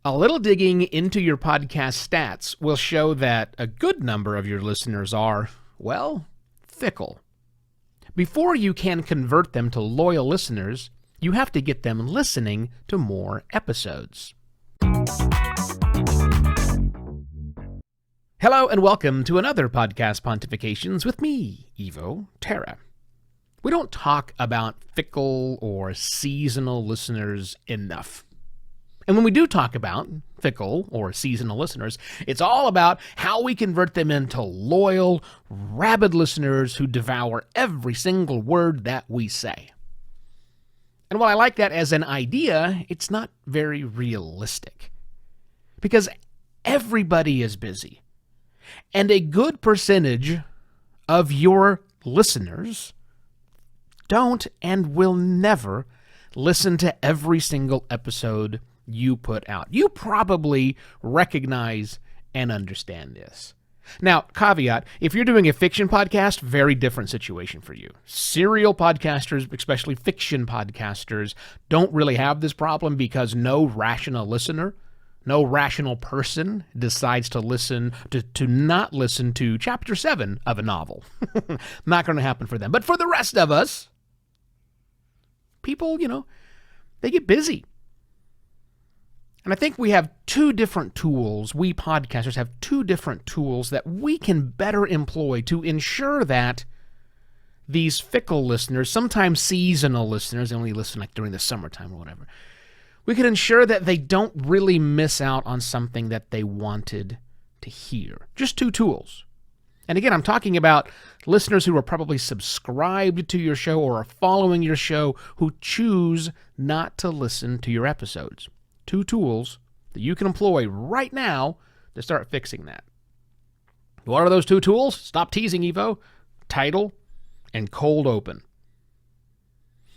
A little digging into your podcast stats will show that a good number of your listeners are, well, fickle. Before you can convert them to loyal listeners, you have to get them listening to more episodes. Hello and welcome to another Podcast Pontifications with me, Evo Terra. We don't talk about fickle or seasonal listeners enough. And when we do talk about fickle or seasonal listeners, it's all about how we convert them into loyal, rabid listeners who devour every single word that we say. And while I like that as an idea, it's not very realistic. Because everybody is busy. And a good percentage of your listeners don't and will never listen to every single episode you put out. You probably recognize and understand this. Now, caveat, if you're doing a fiction podcast, very different situation for you. Serial podcasters, especially fiction podcasters, don't really have this problem because no rational listener, no rational person decides to not listen to chapter 7 of a novel. Not going to happen for them. But for the rest of us, people, they get busy. And I think we have two different tools, we podcasters have two different tools that we can better employ to ensure that these fickle listeners, sometimes seasonal listeners, they only listen like during the summertime or whatever, we can ensure that they don't really miss out on something that they wanted to hear. Just two tools. And again, I'm talking about listeners who are probably subscribed to your show or are following your show who choose not to listen to your episodes. Two tools that you can employ right now to start fixing that. What are those two tools? Stop teasing, Evo. Title and cold open.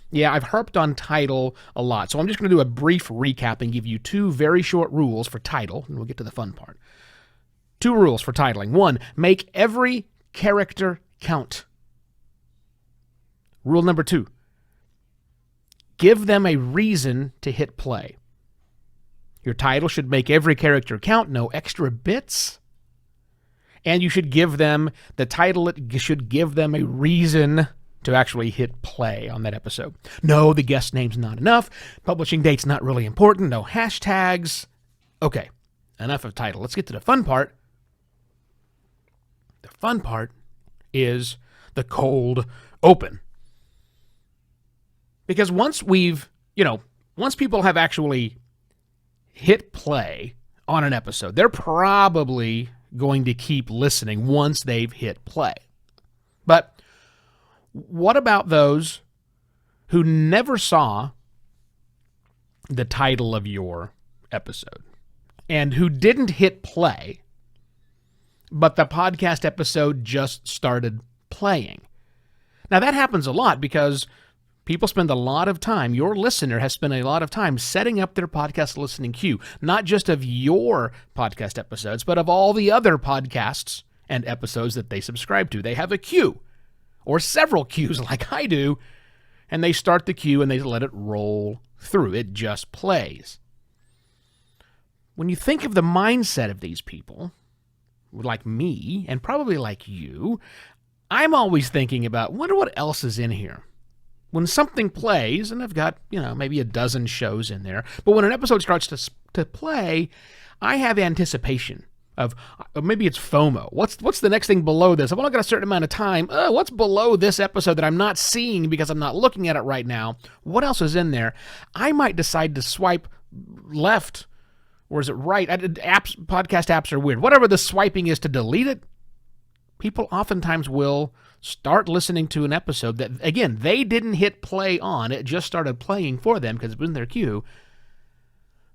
Yeah, I've harped on title a lot, so I'm just going to do a brief recap and give you two very short rules for title, and we'll get to the fun part. Two rules for titling. One, make every character count. Rule number 2, give them a reason to hit play. Your title should make every character count, no extra bits. And you should give them, the title should give them a reason to actually hit play on that episode. No, the guest name's not enough. Publishing date's not really important. No hashtags. Okay, enough of title. Let's get to the fun part. The fun part is the cold open. Because once people have actually hit play on an episode, they're probably going to keep listening once they've hit play. But what about those who never saw the title of your episode and who didn't hit play, but the podcast episode just started playing? Now, that happens a lot because people spend a lot of time, your listener has spent a lot of time setting up their podcast listening queue, not just of your podcast episodes, but of all the other podcasts and episodes that they subscribe to. They have a queue, or several queues like I do, and they start the queue and they let it roll through. It just plays. When you think of the mindset of these people, like me, and probably like you, I'm always thinking about, wonder what else is in here. When something plays, and I've got, maybe a dozen shows in there, but when an episode starts to play, I have anticipation of, maybe it's FOMO. What's the next thing below this? I've only got a certain amount of time. What's below this episode that I'm not seeing because I'm not looking at it right now? What else is in there? I might decide to swipe left, or is it right? Podcast apps are weird. Whatever the swiping is to delete it, people oftentimes will start listening to an episode that, again, they didn't hit play on. It just started playing for them because it's in their queue.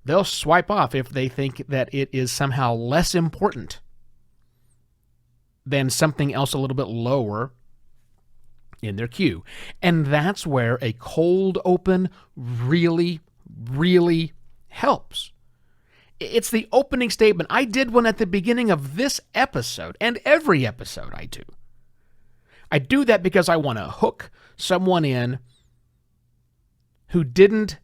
They'll swipe off if they think that it is somehow less important than something else a little bit lower in their queue. And that's where a cold open really, really helps. It's the opening statement. I did one at the beginning of this episode and every episode I do. I do that because I want to hook someone in who didn't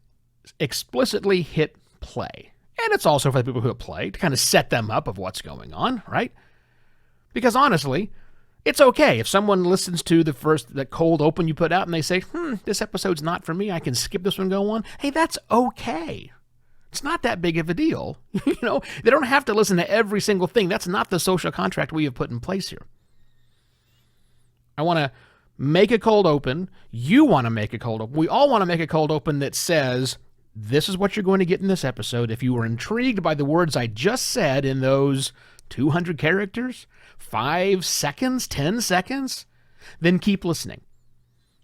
explicitly hit play. And it's also for the people who play to kind of set them up of what's going on, right? Because honestly, it's okay if someone listens to the cold open you put out and they say, this episode's not for me, I can skip this one and go on. Hey, that's okay. It's not that big of a deal. They don't have to listen to every single thing. That's not the social contract we have put in place here. I want to make a cold open. You want to make a cold open. We all want to make a cold open that says, this is what you're going to get in this episode. If you were intrigued by the words I just said in those 200 characters, 5 seconds, 10 seconds, then keep listening.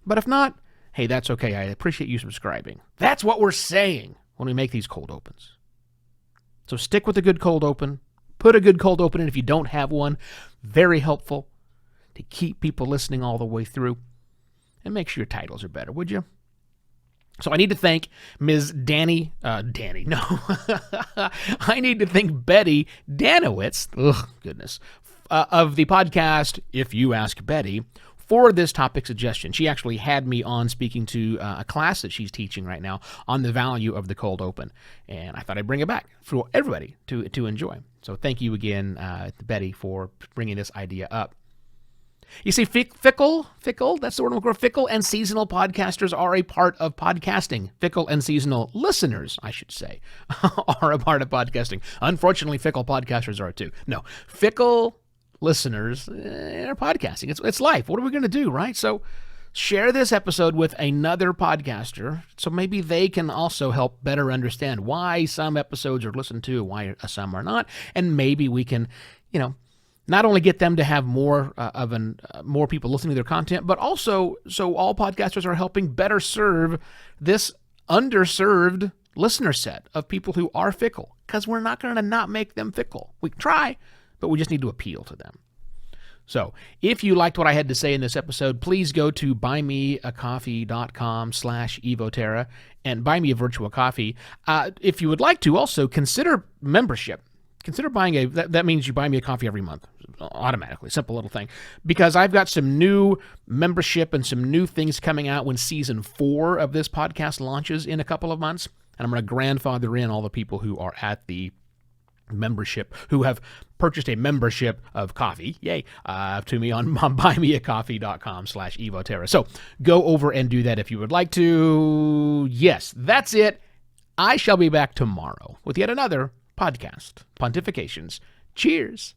But if not, hey, that's okay. I appreciate you subscribing. That's what we're saying when we make these cold opens. So stick with a good cold open. Put a good cold open in if you don't have one. Very helpful to keep people listening all the way through. And make sure your titles are better, would you? So I need to thank Ms. I need to thank Betty Danowitz, of the podcast If You Ask Betty, for this topic suggestion. She actually had me on speaking to a class that she's teaching right now on the value of the cold open. And I thought I'd bring it back for everybody to enjoy. So thank you again, Betty, for bringing this idea up. You see, Fickle, that's the word I'm looking for. Fickle and seasonal podcasters are a part of podcasting. Fickle and seasonal listeners, I should say, are a part of podcasting. Unfortunately, fickle podcasters are too. No, fickle listeners are podcasting. It's life. What are we going to do, right? So share this episode with another podcaster so maybe they can also help better understand why some episodes are listened to, why some are not, and maybe we can, not only get them to have more more people listening to their content, but also so all podcasters are helping better serve this underserved listener set of people who are fickle, because we're not going to not make them fickle. We can try, but we just need to appeal to them. So if you liked what I had to say in this episode, please go to buymeacoffee.com/evoterra and buy me a virtual coffee. If you would like to, also consider membership. Consider buying that means you buy me a coffee every month, automatically, simple little thing. Because I've got some new membership and some new things coming out when season 4 of this podcast launches in a couple of months. And I'm going to grandfather in all the people who are at the membership, who have purchased a membership of coffee, to me on buymeacoffee.com/evoterra. So go over and do that if you would like to. Yes, that's it. I shall be back tomorrow with yet another podcast, Pontifications. Cheers.